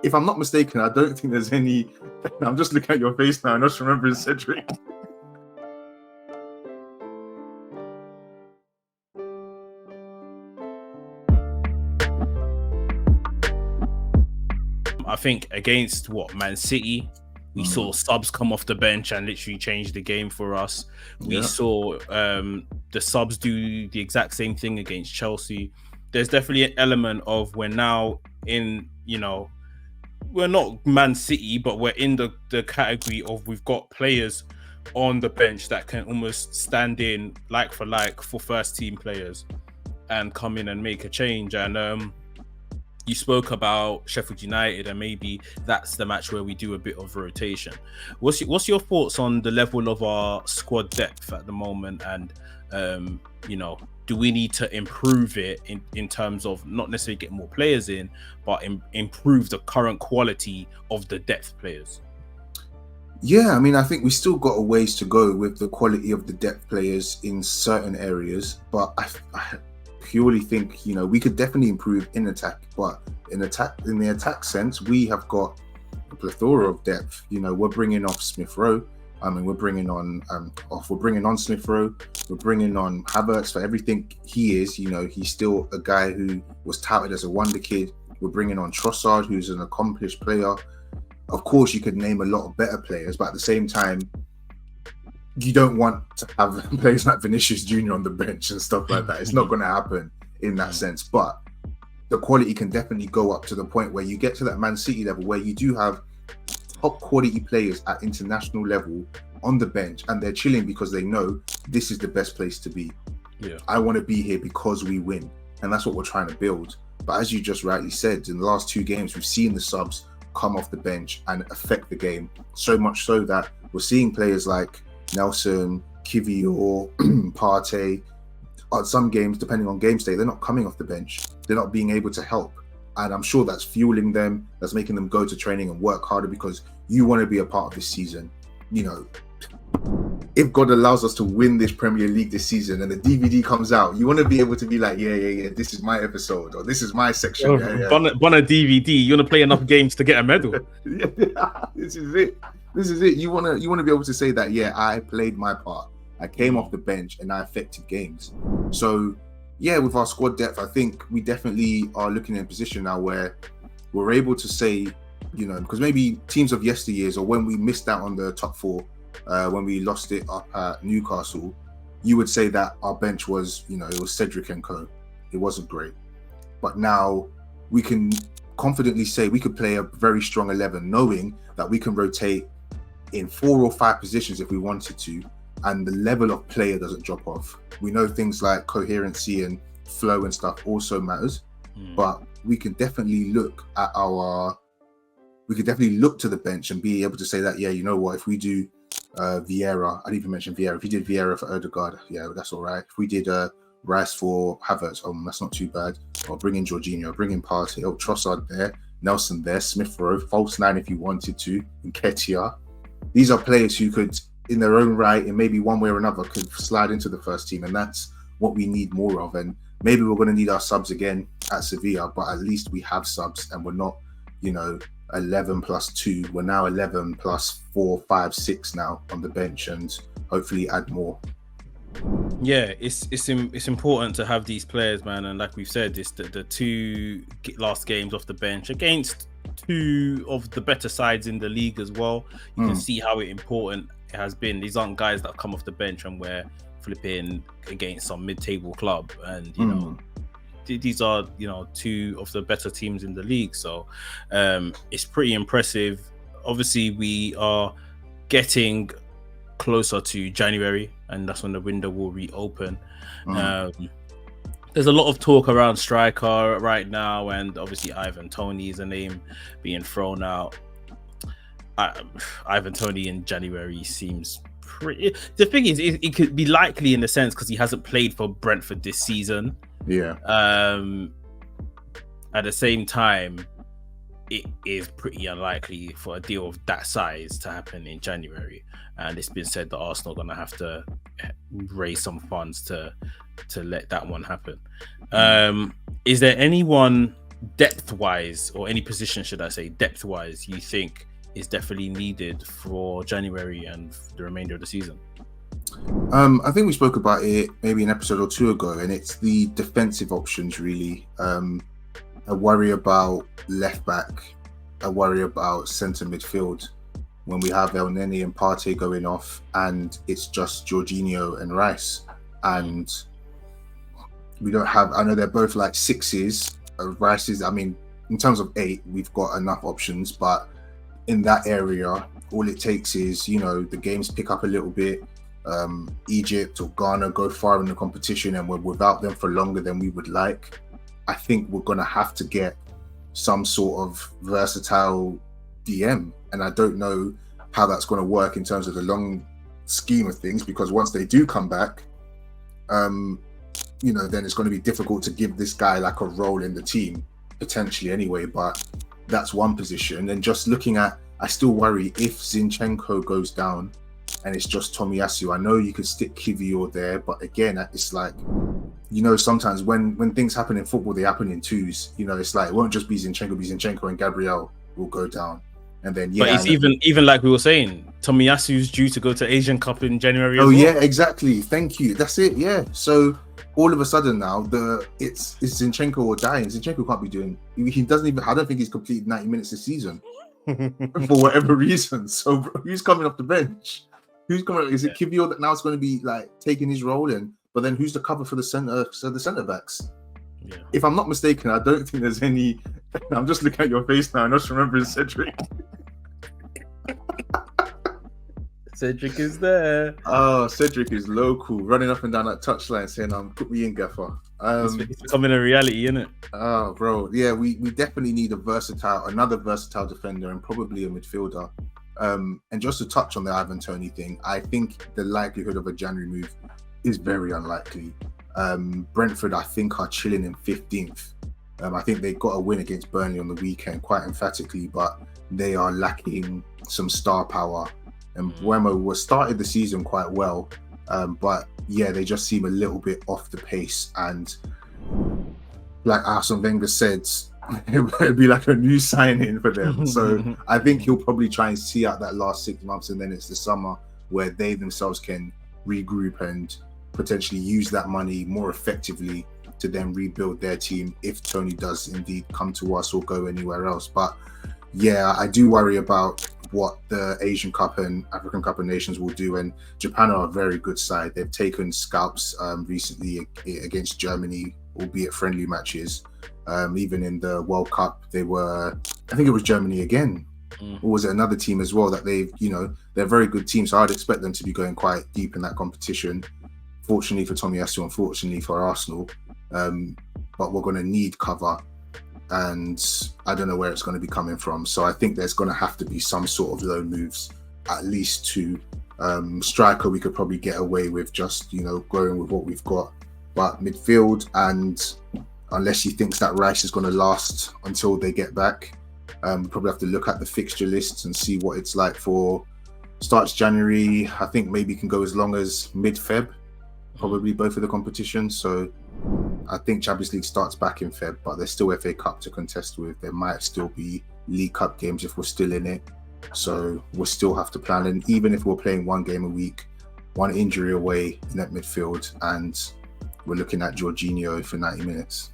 if I'm not mistaken, I don't think there's any. I'm just looking at your face now and just remembering Cedric. I think against Man City, we saw subs come off the bench and literally change the game for us. We saw the subs do the exact same thing against Chelsea. There's definitely an element of we're now in, we're not Man City, but we're in the category of we've got players on the bench that can almost stand in like for first team players and come in and make a change. And you spoke about Sheffield United, and maybe that's the match where we do a bit of rotation. What's your thoughts on the level of our squad depth at the moment? And do we need to improve it in terms of not necessarily get more players in, but improve the current quality of the depth players? Yeah, I mean, I think we still got a ways to go with the quality of the depth players in certain areas, but I purely think we could definitely improve in attack. But in the attack sense, we have got a plethora of depth. We're bringing off Smith Rowe. I mean, we're bringing on Smith Rowe. We're bringing on Havertz for everything he is. He's still a guy who was touted as a wonder kid. We're bringing on Trossard, who's an accomplished player. Of course, you could name a lot of better players, but at the same time, you don't want to have players like Vinicius Jr. on the bench and stuff like that. It's not going to happen in that sense. But the quality can definitely go up to the point where you get to that Man City level where you do have top quality players at international level on the bench, and they're chilling because they know this is the best place to be. Yeah, I want to be here because we win, and that's what we're trying to build. But as you just rightly said, in the last 2 games, we've seen the subs come off the bench and affect the game, so much so that we're seeing players like Nelson, Kivior, Partey. On some games, depending on game state, they're not coming off the bench. They're not being able to help. And I'm sure that's fueling them, that's making them go to training and work harder because you want to be a part of this season. If God allows us to win this Premier League this season and the DVD comes out, you want to be able to be like, yeah, this is my episode, or this is my section. On a DVD, you want to play enough games to get a medal. This is it. You want to be able to say that, yeah, I played my part. I came off the bench and I affected games. So, yeah, with our squad depth, I think we definitely are looking in a position now where we're able to say, because maybe teams of yesteryears, or when we missed out on the top 4, when we lost it up at Newcastle, you would say that our bench was, it was Cedric and co. It wasn't great. But now we can confidently say we could play a very strong 11, knowing that we can rotate in 4 or 5 positions if we wanted to, and the level of player doesn't drop off. We know things like coherency and flow and stuff also matters, but we can definitely look at we could definitely look to the bench and be able to say that, yeah, you know what, if we do Vieira, I didn't even mention Vieira, if we did Vieira for Odegaard, yeah, that's all right. If we did Rice for Havertz, that's not too bad. Or bring in Jorginho, bring in Partey, Trossard there, Nelson there, Smith Rowe, false 9 if you wanted to, Nketiah. These are players who could, in their own right, and maybe one way or another, could slide into the first team, and that's what we need more of. And maybe we're going to need our subs again at Sevilla, but at least we have subs, and we're not, 11 plus 2. We're now 11 plus 4, 5, 6 now on the bench, and hopefully add more. Yeah, it's important to have these players, man. And like we've said, it's the 2 last games off the bench against 2 of the better sides in the league as well. You can see how important it has been. These aren't guys that come off the bench and we're flipping against some mid-table club, and these are 2 of the better teams in the league. So it's pretty impressive. Obviously, we are getting closer to January, and that's when the window will reopen. There's a lot of talk around striker right now, and obviously Ivan Toney is a name being thrown out. Ivan Toney in January seems pretty. The thing is, it could be likely in the sense because he hasn't played for Brentford this season. Yeah. At the same time, it is pretty unlikely for a deal of that size to happen in January, and it's been said that Arsenal are going to have to raise some funds to let that one happen. Is there anyone depth-wise, or any position, should I say, depth-wise, you think is definitely needed for January and the remainder of the season? I think we spoke about it maybe an episode or two ago, and it's the defensive options really. I worry about left back. I worry about centre midfield when we have El Neni and Partey going off, and it's just Jorginho and Rice, and we don't have. I know they're both like sixes. Rice is, I mean, in terms of 8, we've got enough options, but in that area, all it takes is, you know, the games pick up a little bit. Egypt or Ghana go far in the competition, and we're without them for longer than we would like. I think we're going to have to get some sort of versatile DM, and I don't know how that's going to work in terms of the long scheme of things, because once they do come back, you know, then it's going to be difficult to give this guy like a role in the team, potentially anyway, but that's one position. And just looking at, I still worry if Zinchenko goes down and it's just Tomiyasu. I know you could stick Kivior there, but again, it's like, you know, sometimes when things happen in football, they happen in twos. You know, it's like, it won't just be Zinchenko and Gabriel will go down. And then, yeah. But it's even like we were saying, Tomiyasu's due to go to Asian Cup in January. Oh, yeah, exactly. Thank you. That's it. Yeah. So all of a sudden now, it's Zinchenko or dying. Zinchenko can't be doing. He doesn't even. I don't think he's completed 90 minutes this season for whatever reason. So who's coming off the bench? Who's coming? Is it Kivior that now is going to be like taking his role in? But then who's the cover for the centre backs? Yeah. If I'm not mistaken, I don't think there's any. I'm just looking at your face now. I'm just remembering Cedric. Cedric is there. Oh, Cedric is local, running up and down that touchline saying, put me in, gaffer. It's becoming a reality, isn't it? Oh, bro. Yeah, we definitely need another versatile defender, and probably a midfielder. And just to touch on the Ivan Toney thing, I think the likelihood of a January move is very unlikely. Brentford, I think, are chilling in 15th. I think they got a win against Burnley on the weekend, quite emphatically, but they are lacking some star power. And Buemo was started the season quite well, but yeah, they just seem a little bit off the pace. And like Arsene Wenger said, it'd be like a new signing for them. So I think he'll probably try and see out that last 6 months, and then it's the summer where they themselves can regroup and potentially use that money more effectively to then rebuild their team if Tony does indeed come to us or go anywhere else. But yeah, I do worry about what the Asian Cup and African Cup of Nations will do, and Japan are a very good side. They've taken scalps recently against Germany, albeit friendly matches. Even in the World Cup, I think it was Germany again, or was it another team as well that they're a very good team, so I'd expect them to be going quite deep in that competition. Fortunately for Tomiyasu, unfortunately for Arsenal, but we're going to need cover, and I don't know where it's going to be coming from. So I think there's going to have to be some sort of loan moves, at least to striker. We could probably get away with just going with what we've got, but midfield, and unless he thinks that Rice is going to last until they get back, we probably have to look at the fixture lists and see what it's like for starts January. I think maybe can go as long as mid-Feb, probably both of the competitions. So I think Champions League starts back in Feb, but there's still FA Cup to contest with. There might still be League Cup games if we're still in it. So we'll still have to plan. And even if we're playing one game a week, one injury away in that midfield, and we're looking at Jorginho for 90 minutes.